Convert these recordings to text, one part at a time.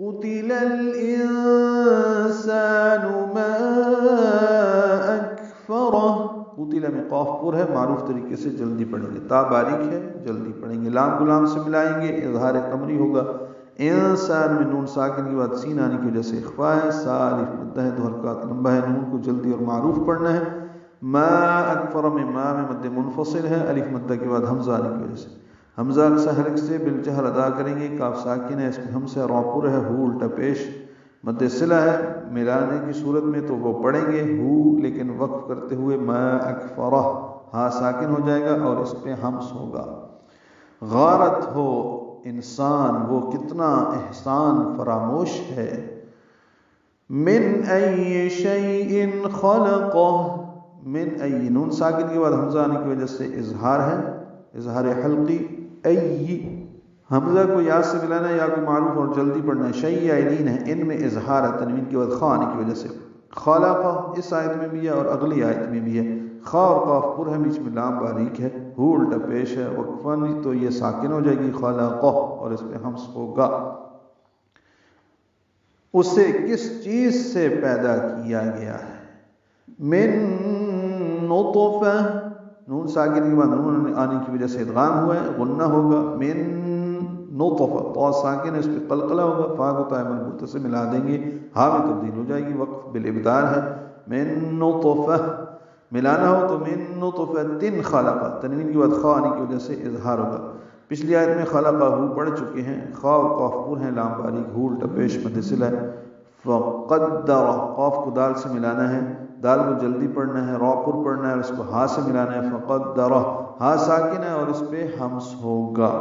قتل الانسان ما اکفرہ، قتل میں قاف پر ہے، معروف طریقے سے جلدی پڑھیں گے، تا باریک ہے جلدی پڑھیں گے، لام غلام سے ملائیں گے، اظہار قمری ہوگا، انسان میں نون ساکن کے بعد سین آنے کی وجہ سے اخفا ہے، سا الف مدہ ہے، دو حرکات لمبا ہے، نون کو جلدی اور معروف پڑھنا ہے، ما اکفر میں ما میں مد منفصل ہے، الف مدہ کے بعد حمزہ آنے کی وجہ سے، حمزہ اقصی حرک سے بالجہر ادا کریں گے، کاف ساکن ہے، اس میں ہم سے راپور ہے، ہو الٹا پیش مد صلہ ہے، ملانے کی صورت میں تو وہ پڑھیں گے ہو، لیکن وقف کرتے ہوئے ما اکفرہ، ہاں ساکن ہو جائے گا اور اس پہ ہمس ہوگا۔ غارت ہو انسان، وہ کتنا احسان فراموش ہے، من ای شیء خلقہ، من ای، نون ساکن کے بعد حمزہ آنے کی وجہ سے اظہار ہے، اظہار حلقی، ای حمزہ کو یا سے ملانا ہے، یا کو معروف اور جلدی پڑھنا ہے، شیء عینین ہے، ان میں اظہار ہے، تنوین کے بعد خا آنے کی وجہ سے، خلقہ اس آیت میں بھی ہے اور اگلی آیت میں بھی ہے، خا اور قاف پر ہے، بیچ میں لام باریک ہے، ہو الٹا پیش ہے، وقفاً تو یہ ساکن ہو جائے گی خلقہ اور اس پہ ہمس ہوگا۔ اسے کس چیز سے پیدا کیا گیا ہے، من نطفہ، نون ساکن کے بعد نون آنے کی وجہ سے ادغام ہوا ہے، غنہ ہوگا، من نطفہ، تو ساکن ہے، اس پہ قلقلہ ہوگا، فا کو طائے مربوطہ سے ملا دیں گے، ہاں میں تبدیل ہو جائے گی، وقف بالابدال ہے، من نطفہ، ملانا ہو تو من نطفۃ خلقہ، تنوین کے بعد خا آنے کی وجہ سے اظہار ہوگا۔ پچھلی آیت میں خلقہ ہو پڑھ چکے ہیں، خا اور قاف پر ہیں، لام باریک، ہو الٹا پیش مد صلہ ہے، فقدر، قاف کو دال سے ملانا ہے، دال کو جلدی پڑھنا ہے، را پر پڑھنا ہے اور اس کو ہا سے ملانا ہے، فقدر، ہا ساکن ہے اور اس پہ ہمس ہوگا۔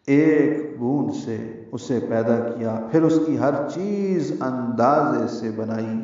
ایک بوند سے اسے پیدا کیا، پھر اس کی ہر چیز اندازے سے بنائی۔